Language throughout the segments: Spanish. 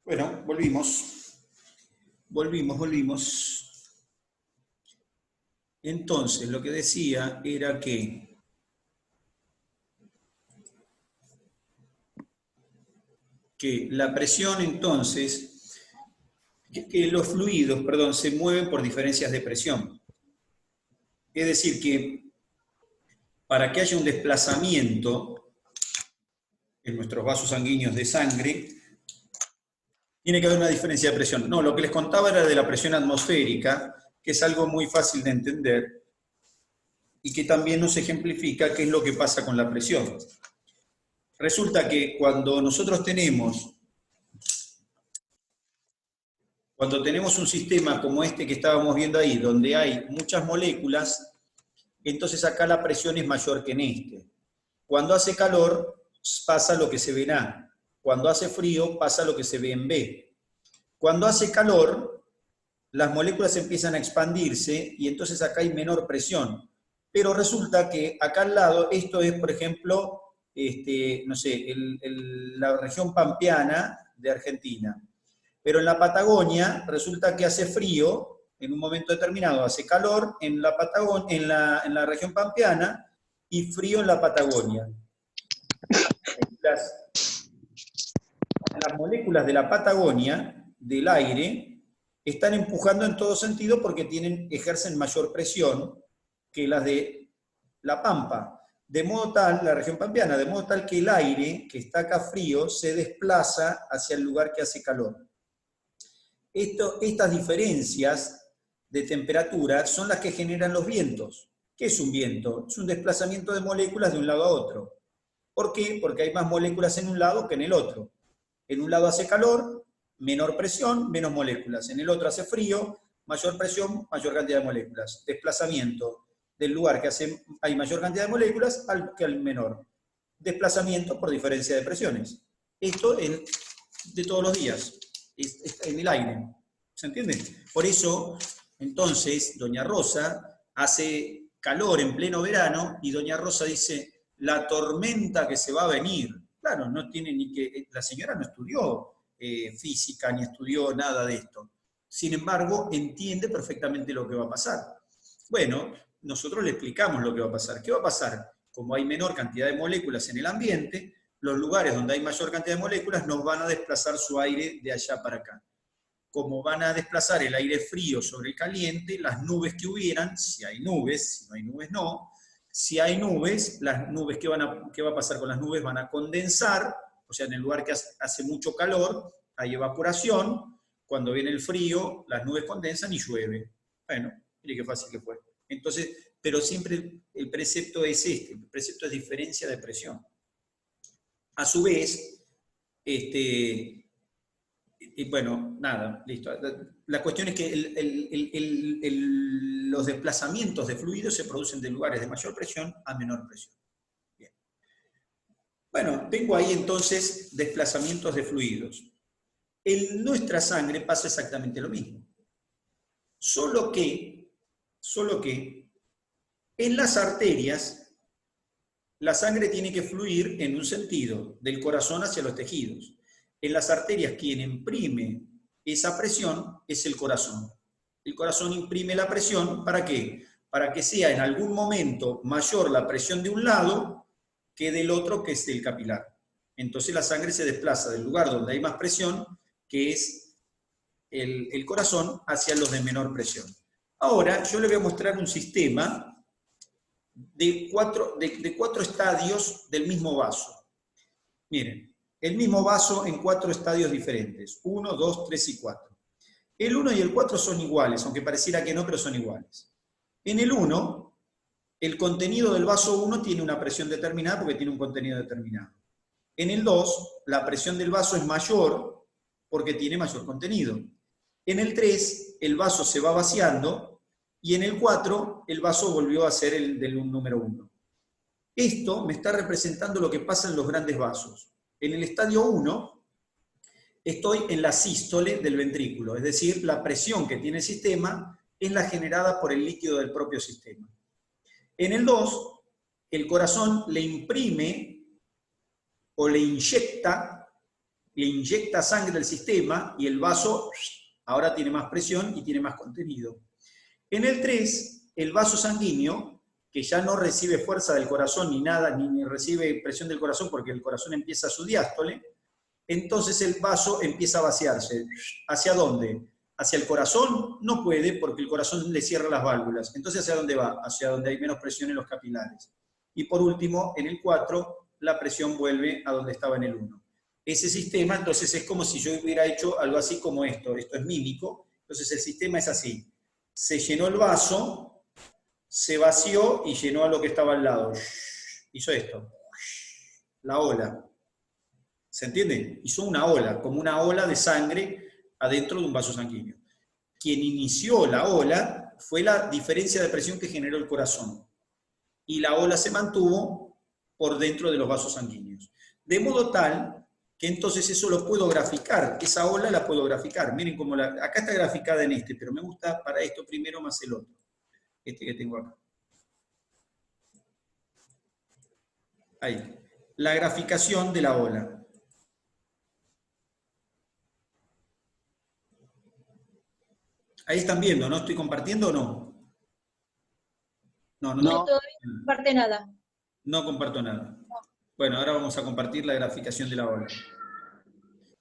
Bueno, volvimos. Entonces, lo que decía era que la presión, entonces, que los fluidos, perdón, se mueven por diferencias de presión. Es decir, que para que haya un desplazamiento en nuestros vasos sanguíneos de sangre, tiene que haber una diferencia de presión. No, lo que les contaba era de la presión atmosférica, que es algo muy fácil de entender y que también nos ejemplifica qué es lo que pasa con la presión. Resulta que cuando nosotros tenemos un sistema como este que estábamos viendo ahí, donde hay muchas moléculas, entonces acá la presión es mayor que en este. Cuando hace calor, pasa lo que se ve en A. Cuando hace frío, pasa lo que se ve en B. Cuando hace calor, las moléculas empiezan a expandirse y entonces acá hay menor presión. Pero resulta que acá al lado, esto es, por ejemplo, no sé, la región pampeana de Argentina. Pero en la Patagonia resulta que hace frío, en un momento determinado hace calor en la en la región pampeana y frío en la Patagonia. Las moléculas de la Patagonia, del aire, están empujando en todo sentido porque ejercen mayor presión que las de la Pampa. De modo tal, la región pampeana, de modo tal que el aire, que está acá frío, se desplaza hacia el lugar que hace calor. Estas diferencias de temperatura son las que generan los vientos. ¿Qué es un viento? Es un desplazamiento de moléculas de un lado a otro. ¿Por qué? Porque hay más moléculas en un lado que en el otro. En un lado hace calor, menor presión, menos moléculas. En el otro hace frío, mayor presión, mayor cantidad de moléculas. Desplazamiento del lugar que hay mayor cantidad de moléculas que al menor. Desplazamiento por diferencia de presiones. Esto es de todos los días, en el aire. ¿Se entiende? Por eso, entonces, doña Rosa hace calor en pleno verano y doña Rosa dice, la tormenta que se va a venir. Claro, no tiene ni que... La señora no estudió física ni estudió nada de esto. Sin embargo, entiende perfectamente lo que va a pasar. Bueno, nosotros le explicamos lo que va a pasar. ¿Qué va a pasar? Como hay menor cantidad de moléculas en el ambiente, los lugares donde hay mayor cantidad de moléculas nos van a desplazar su aire de allá para acá. Como van a desplazar el aire frío sobre el caliente, las nubes que hubieran, si hay nubes, si no hay nubes no, si hay nubes, las nubes, ¿qué va a pasar con las nubes? Van a condensar, o sea, en el lugar que hace mucho calor, hay evaporación, cuando viene el frío, las nubes condensan y llueve. Bueno, mire qué fácil que fue. Entonces, pero siempre el precepto es el precepto es diferencia de presión. A su vez, y bueno, nada, listo. La cuestión es que los desplazamientos de fluidos se producen de lugares de mayor presión a menor presión. Bien. Bueno, tengo ahí entonces desplazamientos de fluidos. En nuestra sangre pasa exactamente lo mismo. Solo que en las arterias la sangre tiene que fluir en un sentido, del corazón hacia los tejidos. En las arterias quien imprime esa presión es el corazón. El corazón imprime la presión, ¿para qué? Para que sea en algún momento mayor la presión de un lado que del otro, que es el capilar. Entonces la sangre se desplaza del lugar donde hay más presión, que es el corazón, hacia los de menor presión. Ahora yo le voy a mostrar un sistema de cuatro estadios del mismo vaso. Miren. El mismo vaso en 4 estadios diferentes, 1, 2, 3 y 4. El 1 y el 4 son iguales, aunque pareciera que no, pero son iguales. En el 1, el contenido del vaso 1 tiene una presión determinada porque tiene un contenido determinado. En el 2, la presión del vaso es mayor porque tiene mayor contenido. En el 3, el vaso se va vaciando y en el 4, el vaso volvió a ser el del número 1. Esto me está representando lo que pasa en los grandes vasos. En el estadio 1 estoy en la sístole del ventrículo, es decir, la presión que tiene el sistema es la generada por el líquido del propio sistema. En el 2, el corazón le imprime o le inyecta sangre al sistema y el vaso ahora tiene más presión y tiene más contenido. En el 3, el vaso sanguíneo, que ya no recibe fuerza del corazón ni nada, ni recibe presión del corazón porque el corazón empieza su diástole, entonces el vaso empieza a vaciarse. ¿Hacia dónde? ¿Hacia el corazón? No puede porque el corazón le cierra las válvulas. Entonces, ¿hacia dónde va? Hacia donde hay menos presión en los capilares. Y por último, en el 4, la presión vuelve a donde estaba en el 1. Ese sistema, entonces, es como si yo hubiera hecho algo así como esto. Esto es mímico. Entonces, el sistema es así. Se llenó el vaso, se vació y llenó a lo que estaba al lado. Hizo esto. La ola. ¿Se entiende? Hizo una ola, como una ola de sangre adentro de un vaso sanguíneo. Quien inició la ola fue la diferencia de presión que generó el corazón. Y la ola se mantuvo por dentro de los vasos sanguíneos. De modo tal que entonces eso lo puedo graficar. Esa ola la puedo graficar. Miren cómo acá está graficada en este, pero me gusta para esto primero más el otro. Este que tengo acá. Ahí. La graficación de la ola. Ahí están viendo, ¿no? ¿Estoy compartiendo o no? No. Todavía no comparte nada. No comparto nada. Bueno, ahora vamos a compartir la graficación de la ola.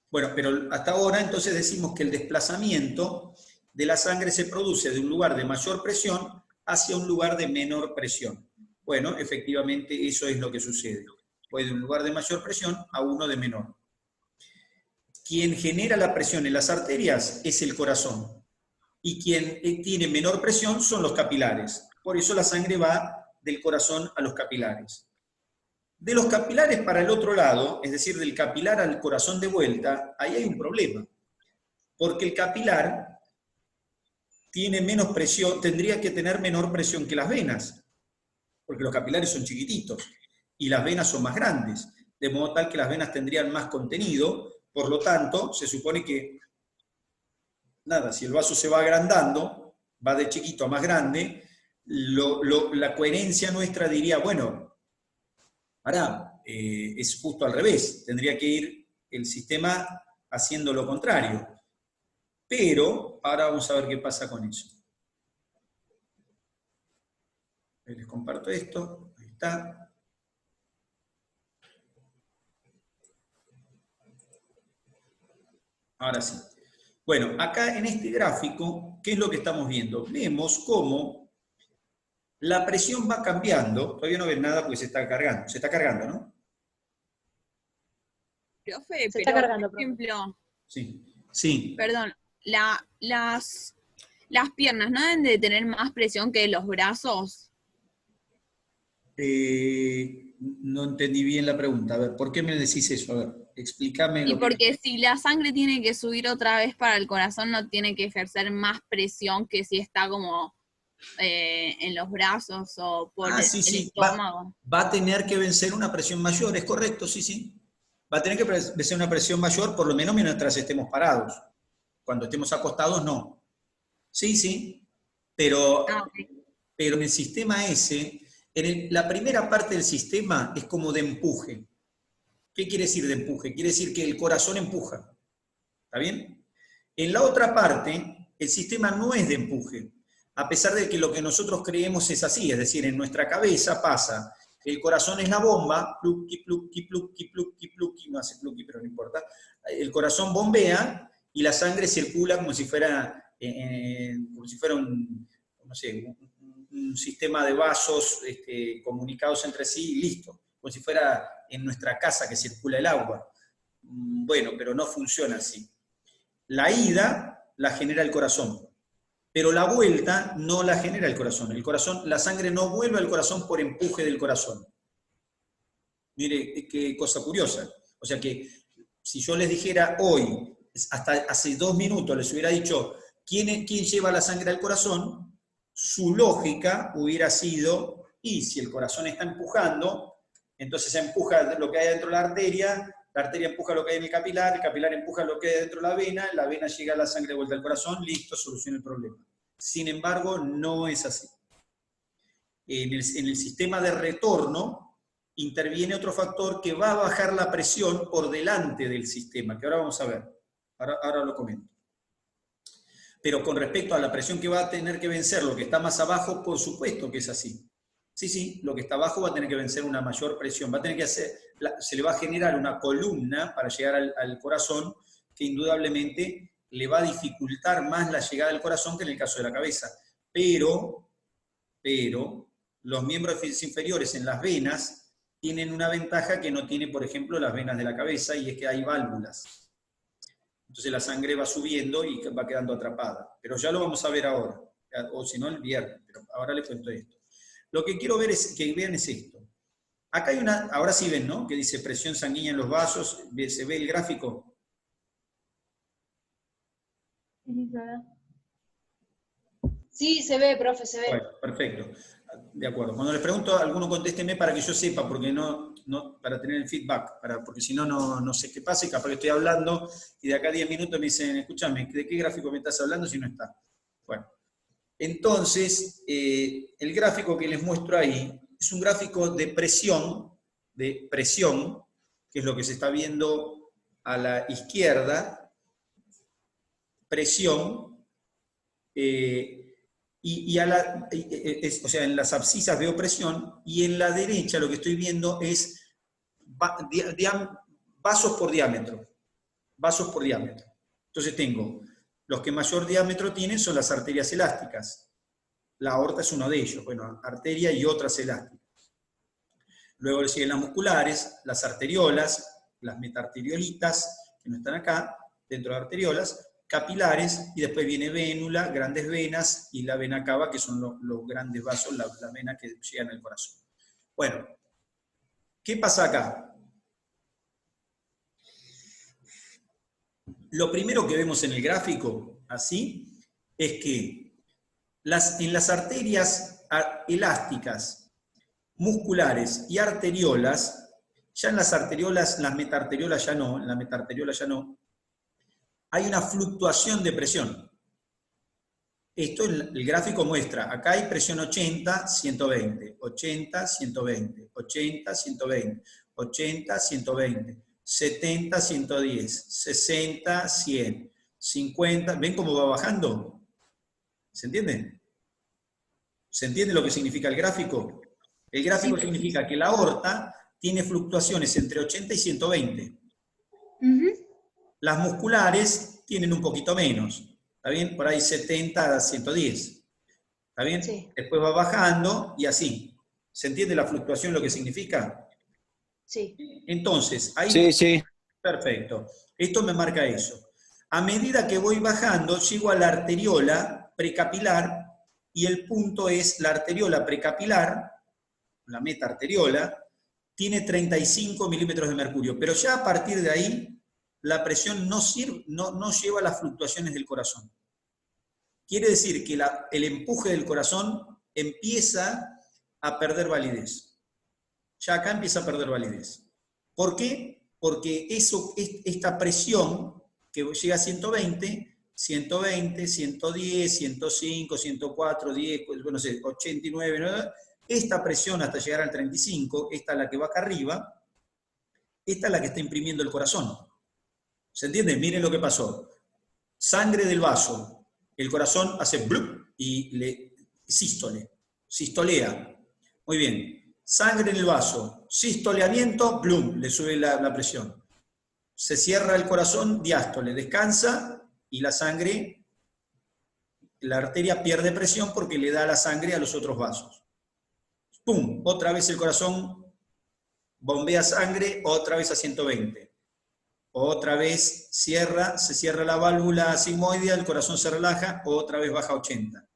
Bueno, pero hasta ahora entonces decimos que el desplazamiento de la sangre se produce de un lugar de mayor presión hacia un lugar de menor presión. Bueno, efectivamente eso es lo que sucede. Fue de un lugar de mayor presión a uno de menor. Quien genera la presión en las arterias es el corazón. Y quien tiene menor presión son los capilares. Por eso la sangre va del corazón a los capilares. De los capilares para el otro lado, es decir, del capilar al corazón de vuelta, ahí hay un problema. Porque el capilar tiene menos presión, tendría que tener menor presión que las venas, porque los capilares son chiquititos y las venas son más grandes, de modo tal que las venas tendrían más contenido, por lo tanto, se supone que nada, si el vaso se va agrandando, va de chiquito a más grande, la coherencia nuestra diría, bueno, ahora es justo al revés, tendría que ir el sistema haciendo lo contrario. Pero ahora vamos a ver qué pasa con eso. Les comparto esto, ahí está. Ahora sí. Bueno, acá en este gráfico, ¿qué es lo que estamos viendo? Vemos cómo la presión va cambiando. Todavía no ven nada porque se está cargando. Se está cargando, ¿no? Profe, Se está cargando, por ejemplo, sí. Perdón, las piernas no deben de tener más presión que los brazos. No entendí bien la pregunta. A ver, ¿por qué me decís eso? A ver, explícame. Y porque si la sangre tiene que subir otra vez para el corazón, no tiene que ejercer más presión que si está como en los brazos o por el estómago. Va a tener que vencer una presión mayor, es correcto, sí. Va a tener que vencer una presión mayor, por lo menos mientras estemos parados. Cuando estemos acostados, no. Sí, pero en el sistema ese, la primera parte del sistema es como de empuje. ¿Qué quiere decir de empuje? Quiere decir que el corazón empuja. ¿Está bien? En la otra parte, el sistema no es de empuje, a pesar de que lo que nosotros creemos es así, es decir, en nuestra cabeza pasa, el corazón es la bomba, pluqui, pluqui, pluqui, pluqui, pluqui, no hace pluqui, pero no importa, el corazón bombea y la sangre circula como si fuera un sistema de vasos comunicados entre sí y listo, como si fuera en nuestra casa que circula el agua. Bueno, pero no funciona así. La ida la genera el corazón, pero la vuelta no la genera el corazón. La sangre no vuelve al corazón por empuje del corazón. Mire, qué cosa curiosa. O sea que si yo les dijera hoy, hasta hace 2 minutos, les hubiera dicho quién lleva la sangre al corazón, su lógica hubiera sido, y si el corazón está empujando, entonces se empuja lo que hay dentro de la arteria empuja lo que hay en el capilar empuja lo que hay dentro de la vena llega a la sangre de vuelta al corazón, listo, soluciona el problema. Sin embargo, no es así. En el sistema de retorno, interviene otro factor que va a bajar la presión por delante del sistema, que ahora vamos a ver. Ahora lo comento. Pero con respecto a la presión que va a tener que vencer lo que está más abajo, por supuesto que es así. Sí, lo que está abajo va a tener que vencer una mayor presión, va a tener que se le va a generar una columna para llegar al corazón que indudablemente le va a dificultar más la llegada al corazón que en el caso de la cabeza. Pero los miembros inferiores en las venas tienen una ventaja que no tiene, por ejemplo, las venas de la cabeza, y es que hay válvulas. Entonces la sangre va subiendo y va quedando atrapada. Pero ya lo vamos a ver ahora, o si no el viernes, pero ahora les cuento esto. Lo que quiero ver que vean es esto. Acá hay una, ahora sí ven, ¿no? Que dice presión sanguínea en los vasos, ¿se ve el gráfico? Sí, se ve, profe, se ve. Bueno, perfecto. De acuerdo. Cuando les pregunto, alguno contésteme para que yo sepa, porque para tener el feedback, porque si no, no sé qué pasa, y capaz que estoy hablando, y de acá a 10 minutos me dicen, escúchame, ¿de qué gráfico me estás hablando si no está? Bueno. Entonces, el gráfico que les muestro ahí es un gráfico de presión, que es lo que se está viendo a la izquierda, presión, o sea, en las abscisas veo presión, y en la derecha lo que estoy viendo es vasos por diámetro. Vasos por diámetro. Entonces tengo, los que mayor diámetro tienen son las arterias elásticas. La aorta es uno de ellos, bueno, arteria y otras elásticas. Luego le siguen las musculares, las arteriolas, las metarteriolitas, que no están acá, dentro de arteriolas, capilares, y después viene vénula, grandes venas, y la vena cava, que son los grandes vasos, la vena que llegan al corazón. Bueno, ¿qué pasa acá? Lo primero que vemos en el gráfico, así, es que en las arterias elásticas, musculares y arteriolas, ya en las arteriolas, las metarteriolas ya no, en la metarteriola ya no, hay una fluctuación de presión. Esto el gráfico muestra, acá hay presión 80, 120, 80, 120, 80, 120, 80, 120, 70, 110, 60, 100, 50, ¿ven cómo va bajando? ¿Se entiende? ¿Se entiende lo que significa el gráfico? El gráfico significa que la aorta tiene fluctuaciones entre 80 y 120. Las musculares tienen un poquito menos. ¿Está bien? Por ahí 70 a 110. ¿Está bien? Sí. Después va bajando y así. ¿Se entiende la fluctuación lo que significa? Sí. Entonces, ahí... Sí. Perfecto. Esto me marca eso. A medida que voy bajando, llego a la arteriola precapilar, y el punto es la arteriola precapilar, la metarteriola, tiene 35 milímetros de mercurio, pero ya a partir de ahí, la presión no lleva las fluctuaciones del corazón. Quiere decir que el empuje del corazón empieza a perder validez. Ya acá empieza a perder validez. ¿Por qué? Porque esta presión que llega a 120, 120, 110, 105, 104, 10, bueno, no sé, 89, ¿no? Esta presión hasta llegar al 35, esta es la que va acá arriba, esta es la que está imprimiendo el corazón. ¿Se entiende? Miren lo que pasó. Sangre del vaso, el corazón hace blup y sistolea. Muy bien. Sangre en el vaso, sistoleamiento, plum, le sube la presión. Se cierra el corazón, diástole, descansa y la sangre, la arteria pierde presión porque le da la sangre a los otros vasos. ¡Pum! Otra vez el corazón bombea sangre, otra vez a 120. Otra vez se cierra la válvula sigmoidea, el corazón se relaja, otra vez baja a 80.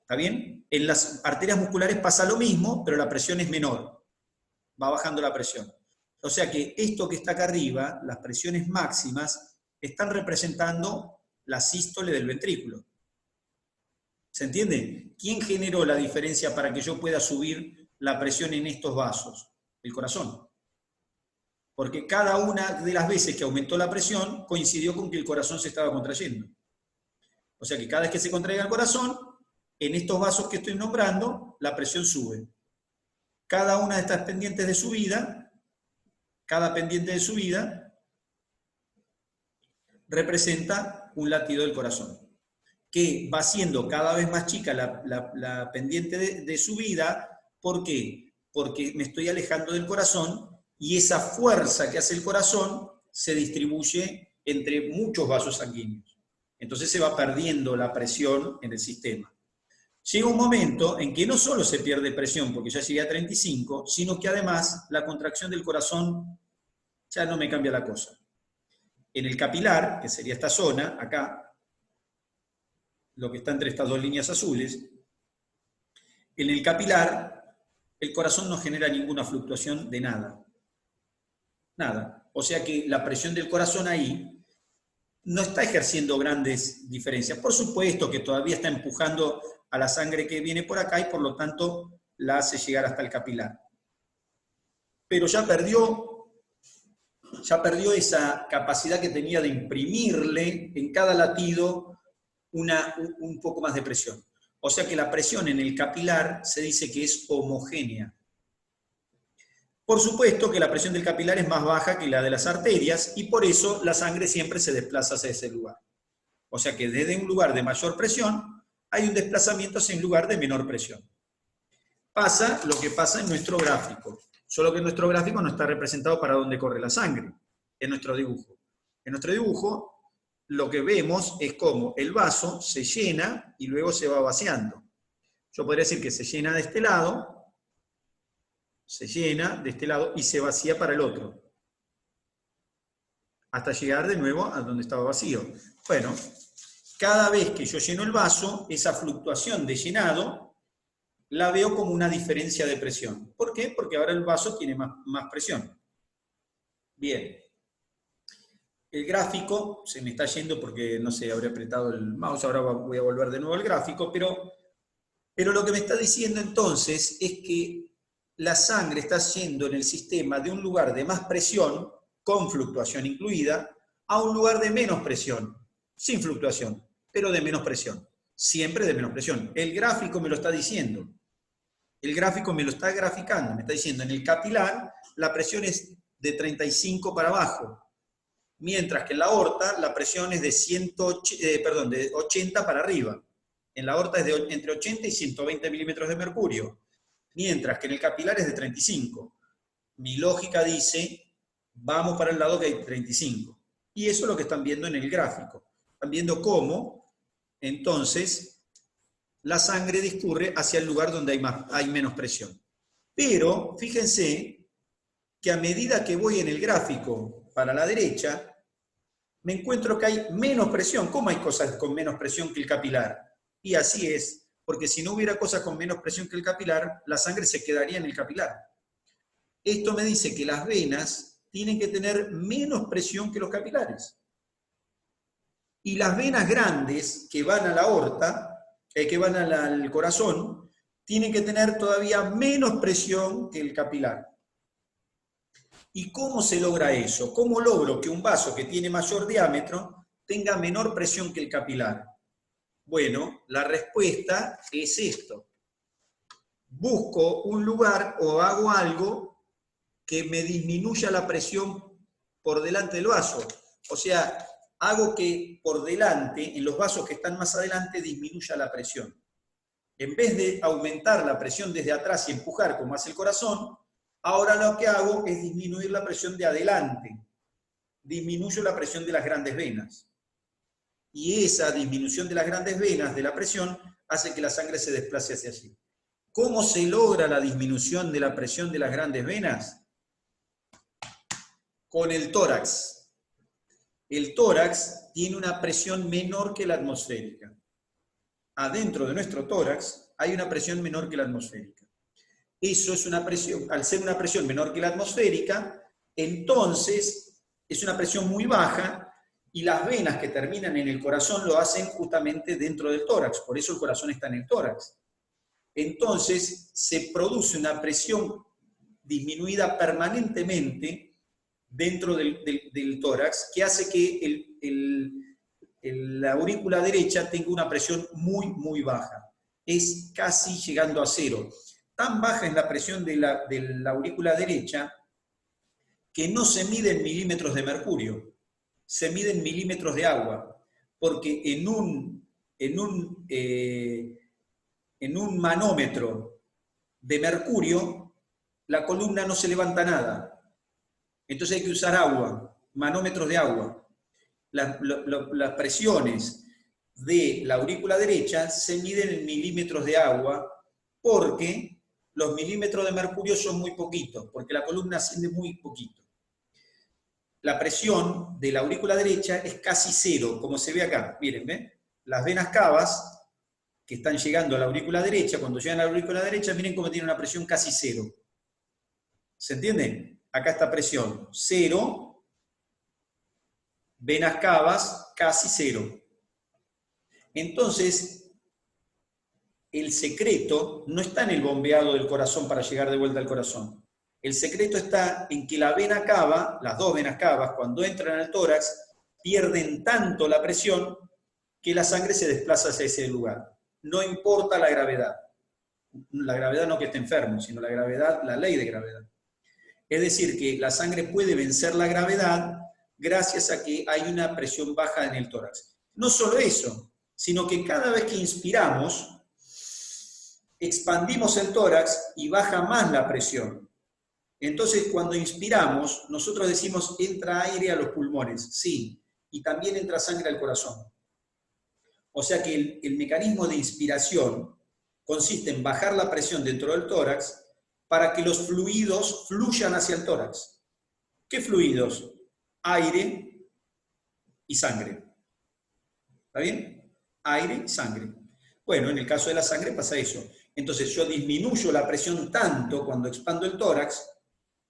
¿Está bien? En las arterias musculares pasa lo mismo, pero la presión es menor. Va bajando la presión. O sea que esto que está acá arriba, las presiones máximas, están representando la sístole del ventrículo. ¿Se entiende? ¿Quién generó la diferencia para que yo pueda subir la presión en estos vasos? El corazón. Porque cada una de las veces que aumentó la presión coincidió con que el corazón se estaba contrayendo. O sea que cada vez que se contraiga el corazón, en estos vasos que estoy nombrando, la presión sube. Cada una de estas pendientes de subida, cada pendiente de subida, representa un latido del corazón, que va siendo cada vez más chica la pendiente de subida. ¿Por qué? Porque me estoy alejando del corazón y esa fuerza que hace el corazón se distribuye entre muchos vasos sanguíneos. Entonces se va perdiendo la presión en el sistema. Llega un momento en que no solo se pierde presión, porque ya llegué a 35, sino que además la contracción del corazón ya no me cambia la cosa. En el capilar, que sería esta zona, acá, lo que está entre estas dos líneas azules, en el capilar, el corazón no genera ninguna fluctuación de nada. Nada. O sea que la presión del corazón ahí no está ejerciendo grandes diferencias. Por supuesto que todavía está empujando a la sangre que viene por acá y por lo tanto la hace llegar hasta el capilar. Pero ya perdió esa capacidad que tenía de imprimirle en cada latido un poco más de presión. O sea que la presión en el capilar se dice que es homogénea. Por supuesto que la presión del capilar es más baja que la de las arterias y por eso la sangre siempre se desplaza hacia ese lugar. O sea que desde un lugar de mayor presión hay un desplazamiento hacia un lugar de menor presión. Pasa lo que pasa en nuestro gráfico, solo que en nuestro gráfico no está representado para dónde corre la sangre, en nuestro dibujo. En nuestro dibujo lo que vemos es cómo el vaso se llena y luego se va vaciando. Yo podría decir que se llena de este lado, y se vacía para el otro, hasta llegar de nuevo a donde estaba vacío. Bueno, cada vez que yo lleno el vaso, esa fluctuación de llenado la veo como una diferencia de presión. ¿Por qué? Porque ahora el vaso tiene más presión. Bien. El gráfico se me está yendo porque, no sé, habré apretado el mouse, ahora voy a volver de nuevo al gráfico, pero lo que me está diciendo entonces es que la sangre está yendo en el sistema de un lugar de más presión, con fluctuación incluida, a un lugar de menos presión, sin fluctuación, pero de menos presión. Siempre de menos presión. El gráfico me lo está diciendo. El gráfico me lo está graficando. Me está diciendo, en el capilar, la presión es de 35 para abajo, mientras que en la aorta la presión es de 80 para arriba. En la aorta es entre 80 y 120 milímetros de mercurio, mientras que en el capilar es de 35. Mi lógica dice, vamos para el lado que hay 35. Y eso es lo que están viendo en el gráfico. Están viendo cómo, entonces, la sangre discurre hacia el lugar donde hay menos presión. Pero, fíjense que a medida que voy en el gráfico para la derecha, me encuentro que hay menos presión. ¿Cómo hay cosas con menos presión que el capilar? Y así es, porque si no hubiera cosas con menos presión que el capilar, la sangre se quedaría en el capilar. Esto me dice que las venas tienen que tener menos presión que los capilares. Y las venas grandes que van a la aorta, que van al corazón, tienen que tener todavía menos presión que el capilar. ¿Y cómo se logra eso? ¿Cómo logro que un vaso que tiene mayor diámetro tenga menor presión que el capilar? Bueno, la respuesta es esto. Busco un lugar o hago algo que me disminuya la presión por delante del vaso. O sea, hago que por delante, en los vasos que están más adelante, disminuya la presión. En vez de aumentar la presión desde atrás y empujar como hace el corazón, ahora lo que hago es disminuir la presión de adelante. Disminuyo la presión de las grandes venas. Y esa disminución de las grandes venas de la presión hace que la sangre se desplace hacia allí. ¿Cómo se logra la disminución de la presión de las grandes venas? Con el tórax. El tórax tiene una presión menor que la atmosférica. Adentro de nuestro tórax hay una presión menor que la atmosférica. Eso es una presión, al ser una presión menor que la atmosférica, entonces es una presión muy baja y las venas que terminan en el corazón lo hacen justamente dentro del tórax, por eso el corazón está en el tórax. Entonces se produce una presión disminuida permanentemente dentro del tórax que hace que la aurícula derecha tenga una presión muy, muy baja. Es casi llegando a cero. tan baja es la presión de la aurícula derecha que no se mide en milímetros de mercurio, se mide en milímetros de agua, porque en un manómetro de mercurio la columna no se levanta nada. Entonces hay que usar agua, manómetros de agua. Las presiones de la aurícula derecha se miden en milímetros de agua porque los milímetros de mercurio son muy poquitos, porque la columna asciende muy poquito. La presión de la aurícula derecha es casi cero, como se ve acá. Miren, ¿ven? Las venas cavas que están llegando a la aurícula derecha, cuando llegan a la aurícula derecha, miren cómo tiene una presión casi cero. ¿Se entiende? Acá está presión cero, venas cavas casi cero. Entonces, el secreto no está en el bombeado del corazón para llegar de vuelta al corazón. El secreto está en que la vena cava, las dos venas cavas, cuando entran al tórax, pierden tanto la presión que la sangre se desplaza hacia ese lugar. No importa la gravedad. La gravedad no que esté enfermo, sino la gravedad, la ley de gravedad. Es decir, que la sangre puede vencer la gravedad gracias a que hay una presión baja en el tórax. No solo eso, sino que cada vez que inspiramos, expandimos el tórax y baja más la presión. Entonces, cuando inspiramos, nosotros decimos, entra aire a los pulmones, sí, y también entra sangre al corazón. O sea que el mecanismo de inspiración consiste en bajar la presión dentro del tórax para que los fluidos fluyan hacia el tórax. ¿Qué fluidos? Aire y sangre. ¿Está bien? Aire y sangre. Bueno, en el caso de la sangre pasa eso. Entonces yo disminuyo la presión tanto cuando expando el tórax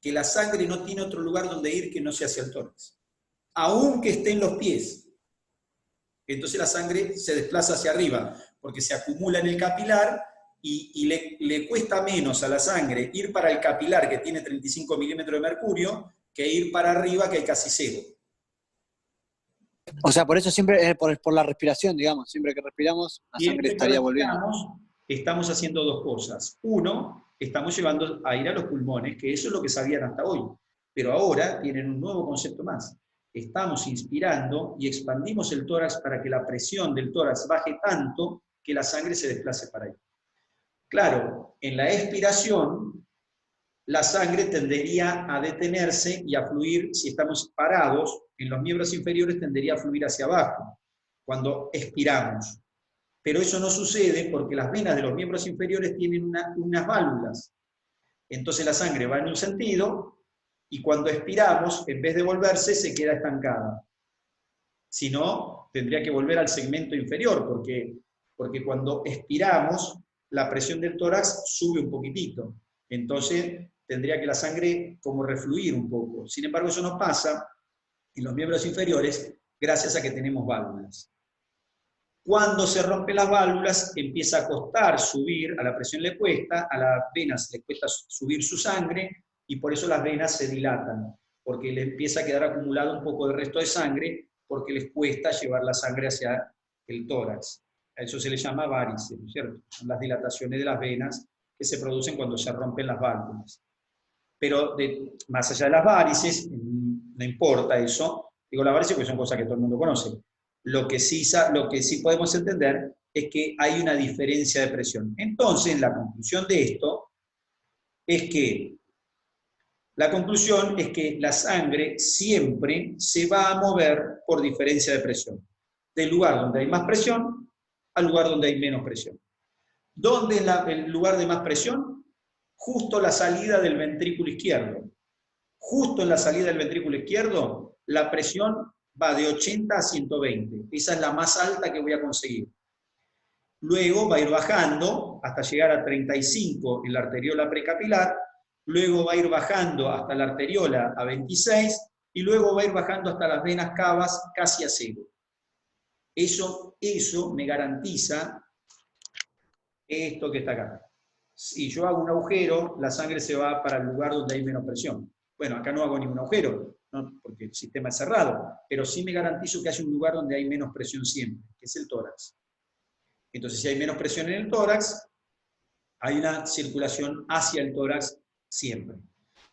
que la sangre no tiene otro lugar donde ir que no sea hacia el tórax. Aunque esté en los pies. Entonces la sangre se desplaza hacia arriba, porque se acumula en el capilar y le cuesta menos a la sangre ir para el capilar, que tiene 35 milímetros de mercurio, que ir para arriba, que hay casi cero. O sea, por eso siempre es por la respiración, digamos. Siempre que respiramos, la sangre estaría volviendo. Estamos haciendo dos cosas. Uno, estamos llevando aire a los pulmones, que eso es lo que sabían hasta hoy. Pero ahora tienen un nuevo concepto más. Estamos inspirando y expandimos el tórax para que la presión del tórax baje tanto que la sangre se desplace para ahí. Claro, en la expiración, la sangre tendería a detenerse y a fluir, si estamos parados, en los miembros inferiores tendería a fluir hacia abajo, cuando expiramos. Pero eso no sucede porque las venas de los miembros inferiores tienen unas válvulas. Entonces la sangre va en un sentido, y cuando expiramos, en vez de volverse, se queda estancada. Si no, tendría que volver al segmento inferior, porque cuando expiramos, la presión del tórax sube un poquitito. Entonces, tendría que la sangre como refluir un poco. Sin embargo, eso no pasa en los miembros inferiores, gracias a que tenemos válvulas. Cuando se rompen las válvulas, empieza a costar subir, a la presión le cuesta, a las venas le cuesta subir su sangre, y por eso las venas se dilatan, porque le empieza a quedar acumulado un poco de resto de sangre, porque les cuesta llevar la sangre hacia el tórax. A eso se le llama varices, ¿no es cierto? Son las dilataciones de las venas que se producen cuando se rompen las válvulas. Pero más allá de las varices, no importa eso, digo las varices porque son cosas que todo el mundo conoce. Lo que sí podemos entender es que hay una diferencia de presión. Entonces, la conclusión de esto es que la sangre siempre se va a mover por diferencia de presión. Del lugar donde hay más presión al lugar donde hay menos presión. ¿Dónde es el lugar de más presión? Justo la salida del ventrículo izquierdo. Justo en la salida del ventrículo izquierdo, la presión va de 80 a 120. Esa es la más alta que voy a conseguir. Luego va a ir bajando hasta llegar a 35 en la arteriola precapilar, luego va a ir bajando hasta la arteriola a 26, y luego va a ir bajando hasta las venas cavas casi a 0. Eso me garantiza esto que está acá. Si yo hago un agujero, la sangre se va para el lugar donde hay menos presión. Bueno, acá no hago ningún agujero, ¿no? Porque el sistema es cerrado, pero sí me garantizo que hay un lugar donde hay menos presión siempre, que es el tórax. Entonces, si hay menos presión en el tórax, hay una circulación hacia el tórax siempre.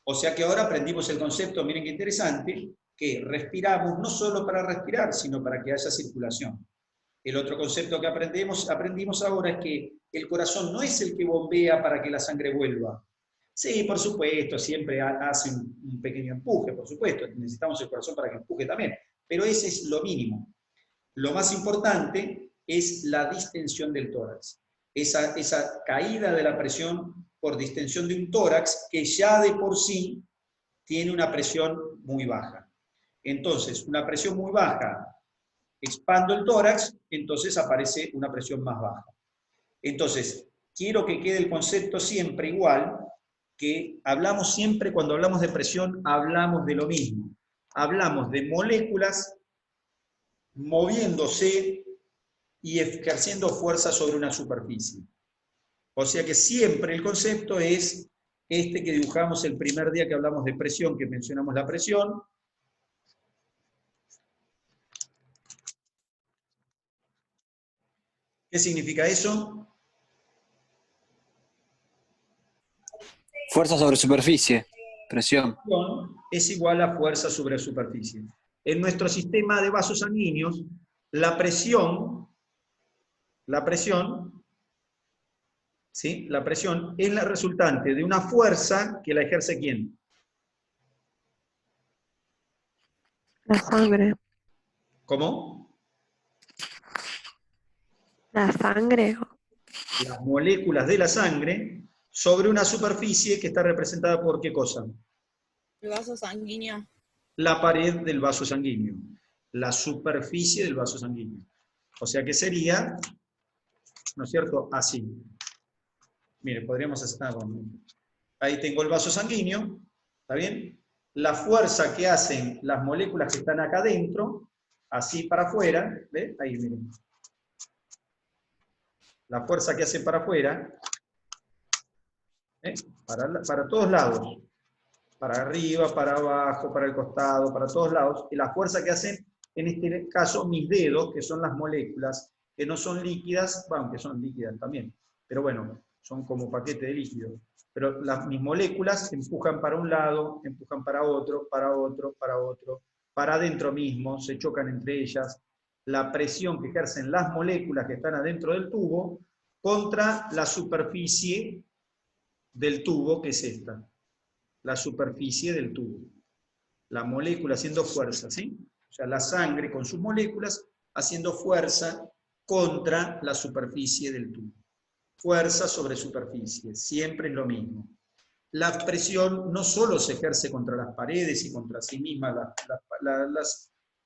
O sea que ahora aprendimos el concepto, miren qué interesante, que respiramos no solo para respirar, sino para que haya circulación. El otro concepto que aprendimos ahora es que el corazón no es el que bombea para que la sangre vuelva. Sí, por supuesto, siempre hace un pequeño empuje, por supuesto, necesitamos el corazón para que empuje también, pero ese es lo mínimo. Lo más importante es la distensión del tórax, esa caída de la presión por distensión de un tórax que ya de por sí tiene una presión muy baja. Entonces, una presión muy baja, expando el tórax, entonces aparece una presión más baja. Entonces, quiero que quede el concepto siempre igual, que hablamos siempre, cuando hablamos de presión, hablamos de lo mismo. Hablamos de moléculas moviéndose y ejerciendo fuerza sobre una superficie. O sea que siempre el concepto es este que dibujamos el primer día que hablamos de presión, que mencionamos la presión. ¿Qué significa eso? Fuerza sobre superficie, presión. Es igual a fuerza sobre superficie. En nuestro sistema de vasos sanguíneos, la presión, ¿sí? La presión es la resultante de una fuerza que la ejerce ¿quién? La sangre. ¿Cómo? La sangre. Las moléculas de la sangre sobre una superficie que está representada por ¿qué cosa? El vaso sanguíneo. La pared del vaso sanguíneo. La superficie del vaso sanguíneo. O sea que sería, ¿no es cierto?, así. Mire, podríamos hacer, ahí tengo el vaso sanguíneo, ¿está bien? La fuerza que hacen las moléculas que están acá adentro, así para afuera, ¿ve? Ahí miren. La fuerza que hacen para afuera, para todos lados, para arriba, para abajo, para el costado, para todos lados, y la fuerza que hacen, en este caso, mis dedos, que son las moléculas, que no son líquidas, bueno, que son líquidas también, pero bueno, son como paquete de líquido. Pero mis moléculas empujan para un lado, empujan para otro, para otro, para otro, para adentro mismo, se chocan entre ellas. La presión que ejercen las moléculas que están adentro del tubo contra la superficie del tubo, que es esta. La superficie del tubo. La molécula haciendo fuerza, ¿sí? O sea, la sangre con sus moléculas haciendo fuerza contra la superficie del tubo. Fuerza sobre superficie, siempre es lo mismo. La presión no solo se ejerce contra las paredes y contra sí mismas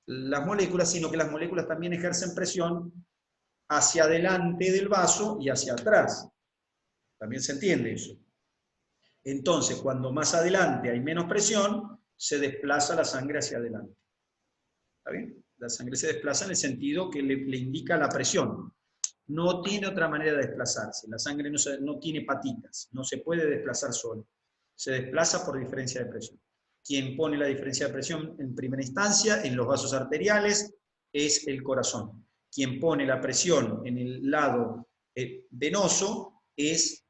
las moléculas, sino que las moléculas también ejercen presión hacia adelante del vaso y hacia atrás. También se entiende eso. Entonces, cuando más adelante hay menos presión, se desplaza la sangre hacia adelante. ¿Está bien? La sangre se desplaza en el sentido que le indica la presión. No tiene otra manera de desplazarse. La sangre no tiene patitas, no se puede desplazar sola. Se desplaza por diferencia de presión. Quien pone la diferencia de presión en primera instancia en los vasos arteriales es el corazón. Quien pone la presión en el lado venoso es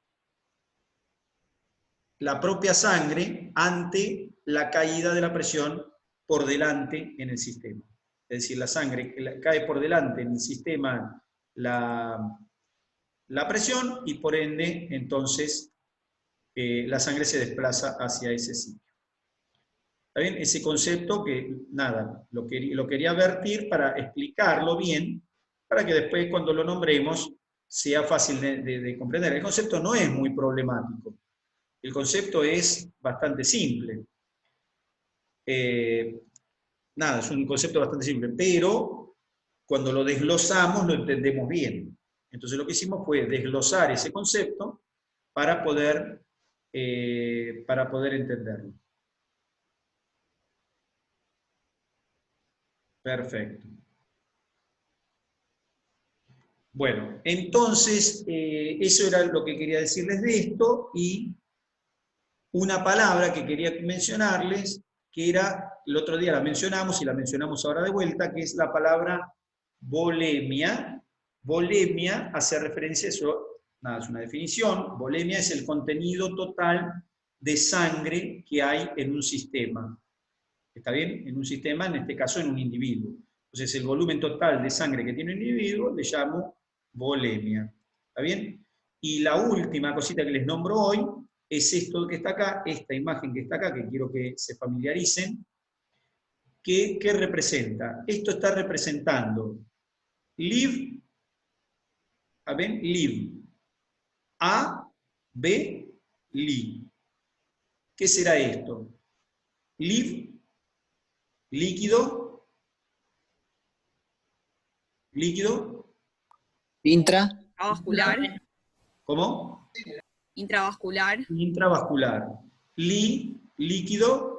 la propia sangre ante la caída de la presión por delante en el sistema. Es decir, la sangre cae por delante en el sistema la presión y por ende, entonces, la sangre se desplaza hacia ese sitio. ¿Está bien? Ese concepto que, nada, lo quería vertir para explicarlo bien, para que después cuando lo nombremos sea fácil de comprender. El concepto no es muy problemático. El concepto es bastante simple. Nada, es un concepto bastante simple, pero cuando lo desglosamos lo entendemos bien. Entonces lo que hicimos fue desglosar ese concepto para poder entenderlo. Perfecto. Bueno, entonces eso era lo que quería decirles de esto, y una palabra que quería mencionarles, que era, el otro día la mencionamos y la mencionamos ahora de vuelta, que es la palabra volemia. Volemia hace referencia a eso, Nada, es una definición. Volemia es el contenido total de sangre que hay en un sistema. ¿Está bien? En un sistema, en este caso en un individuo. Entonces el volumen total de sangre que tiene un individuo le llamo volemia. ¿Está bien? Y la última cosita que les nombro hoy es esto que está acá, esta imagen que está acá, que quiero que se familiaricen. ¿Qué representa? Esto está representando live, ¿ven? Live. A, B, li. ¿Qué será esto? Live, líquido, líquido. Intravascular. ¿Cómo? Intravascular. Intravascular. Líquido.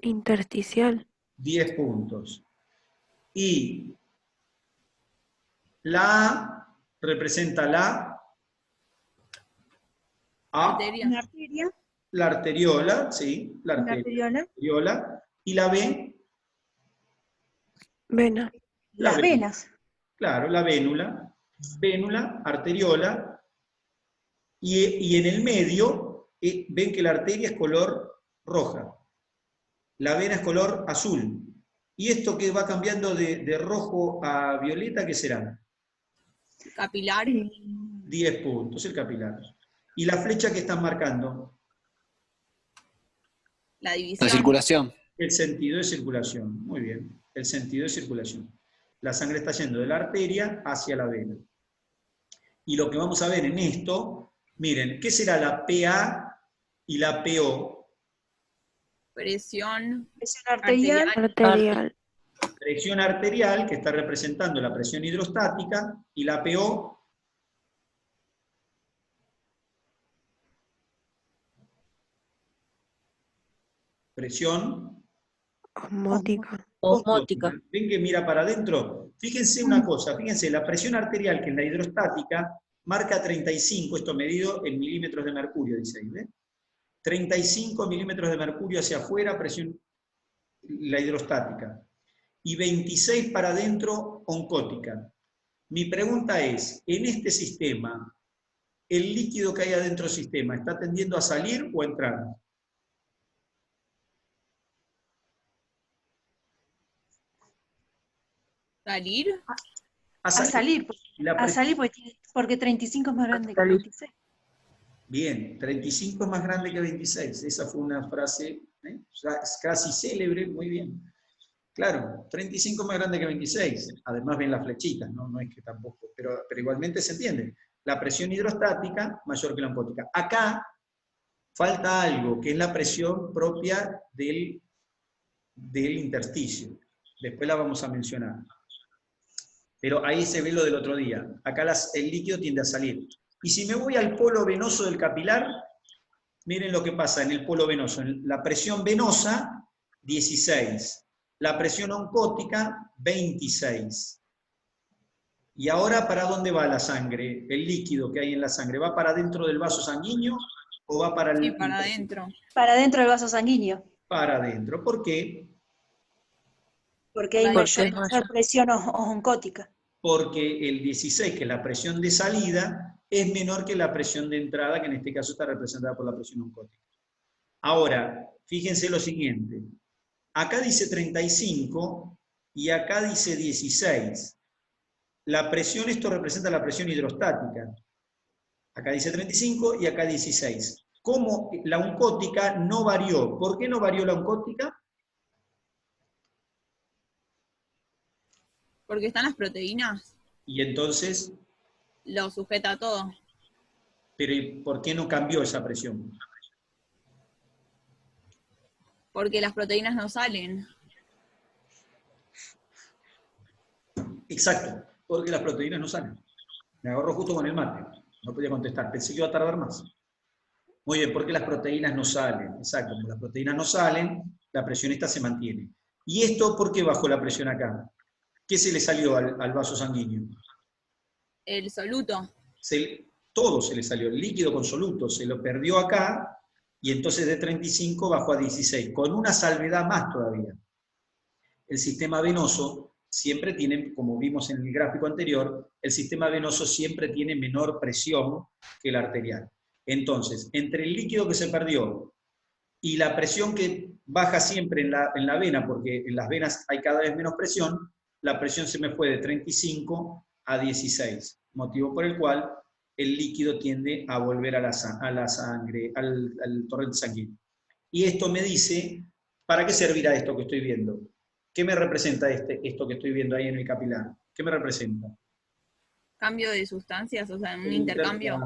Intersticial. 10 puntos. Y la A representa la Arteria. Una arteria. La arteriola, sí, la arteriola. Y la B, Vena. Las venas. claro, la vénula. Vénula, arteriola. Y en el medio, ven que la arteria es color roja. La vena es color azul. Y esto que va cambiando de rojo a violeta, ¿qué será? Capilar. 10 puntos, el capilar. ¿Y la flecha que están marcando? La división. La circulación. El sentido de circulación. Muy bien, el sentido de circulación. La sangre está yendo de la arteria hacia la vena. Y lo que vamos a ver en esto, miren, ¿qué será la PA y la PO? Presión Arterial. Arterial. Presión arterial, que está representando la presión hidrostática, y la PO, presión Osmótica. Osmótica. ¿Ven que mira para adentro? Fíjense una cosa, fíjense, la presión arterial, que es la hidrostática, marca 35, esto medido en milímetros de mercurio, dice ahí, ¿ves? 35 milímetros de mercurio hacia afuera, presión, la hidrostática. Y 26 para adentro, oncótica. Mi pregunta es, en este sistema, ¿el líquido que hay adentro del sistema está tendiendo a salir o a entrar? salir. A salir porque 35 es más grande que 26. Bien, 35 es más grande que 26. Esa fue una frase casi célebre, muy bien. Claro, 35 es más grande que 26. Además ven las flechitas, ¿no? No es que tampoco, pero igualmente se entiende. La presión hidrostática mayor que la oncótica. Acá falta algo, que es la presión propia del intersticio. Después la vamos a mencionar. Pero ahí se ve lo del otro día. Acá el líquido tiende a salir. Y si me voy al polo venoso del capilar, miren lo que pasa en el polo venoso. La presión venosa, 16. La presión oncótica, 26. Y ahora, ¿para dónde va la sangre? El líquido que hay en la sangre, ¿va para dentro del vaso sanguíneo o va para el... Sí, para adentro. Para adentro del vaso sanguíneo. Para adentro. ¿Por qué? Porque hay mayor presión oncótica. Porque el 16, que es la presión de salida, es menor que la presión de entrada, que en este caso está representada por la presión oncótica. Ahora, fíjense lo siguiente. Acá dice 35 y acá dice 16. La presión, esto representa la presión hidrostática. Acá dice 35 y acá 16. ¿Cómo la oncótica no varió? ¿Por qué no varió la oncótica? Porque están las proteínas. Y entonces, Lo sujeta todo. pero ¿y por qué no cambió esa presión? Porque las proteínas no salen. Exacto, porque las proteínas no salen. Me agarró justo con el mate, no podía contestar, pensé que iba a tardar más. Muy bien, porque las proteínas no salen. Exacto, como las proteínas no salen, la presión esta se mantiene. ¿Y esto por qué bajó la presión acá? ¿Qué se le salió al vaso sanguíneo? El soluto. Todo se le salió, el líquido con soluto, se lo perdió acá, y entonces de 35 bajó a 16, con una salvedad más todavía. El sistema venoso siempre tiene, como vimos en el gráfico anterior, el sistema venoso siempre tiene menor presión que el arterial. Entonces, entre el líquido que se perdió y la presión que baja siempre en la vena, porque en las venas hay cada vez menos presión, la presión se me fue de 35 a 16, motivo por el cual el líquido tiende a volver a la sangre, al torrente sanguíneo. Y esto me dice, ¿para qué servirá esto que estoy viendo? ¿Qué me representa esto que estoy viendo ahí en el capilar? ¿Qué me representa? Cambio de sustancias, o sea, un intercambio.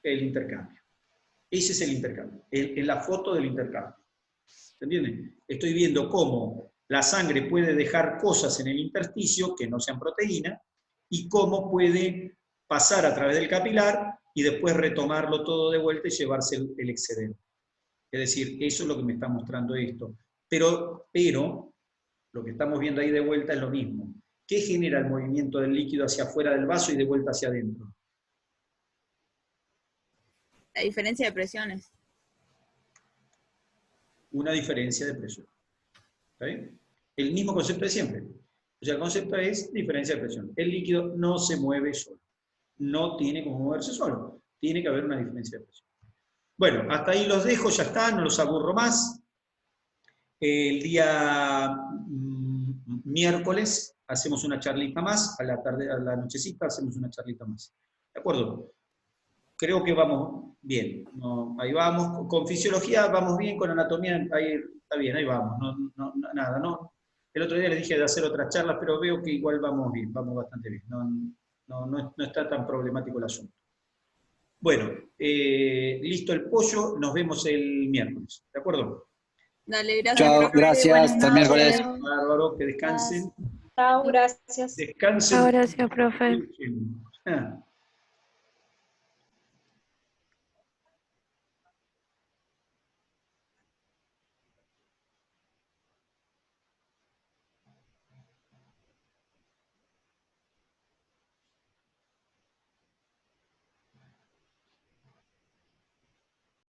El intercambio. Ese es el intercambio, en la foto del intercambio. ¿Se entiende? Estoy viendo cómo la sangre puede dejar cosas en el intersticio que no sean proteína, y cómo puede pasar a través del capilar y después retomarlo todo de vuelta y llevarse el excedente. Es decir, eso es lo que me está mostrando esto. Pero lo que estamos viendo ahí de vuelta es lo mismo. ¿Qué genera el movimiento del líquido hacia afuera del vaso y de vuelta hacia adentro? La diferencia de presiones. Una diferencia de presión. ¿Está bien? El mismo concepto de siempre. O sea, el concepto es diferencia de presión. El líquido no se mueve solo. No tiene como moverse solo. Tiene que haber una diferencia de presión. Bueno, hasta ahí los dejo, ya está, no los aburro más. El día miércoles hacemos una charlita más, a la nochecita hacemos una charlita más. ¿De acuerdo? Creo que vamos bien. Ahí vamos. Con fisiología vamos bien, con anatomía ahí está bien, ahí vamos. Nada. El otro día les dije de hacer otras charlas, pero veo que igual vamos bien, vamos bastante bien. No está tan problemático el asunto. Bueno, listo el pollo, nos vemos el miércoles. ¿De acuerdo? Dale, gracias. Chao, gracias, hasta el miércoles. Bárbaro, que descansen. Chao, gracias. Descansen. Chao, gracias, profe.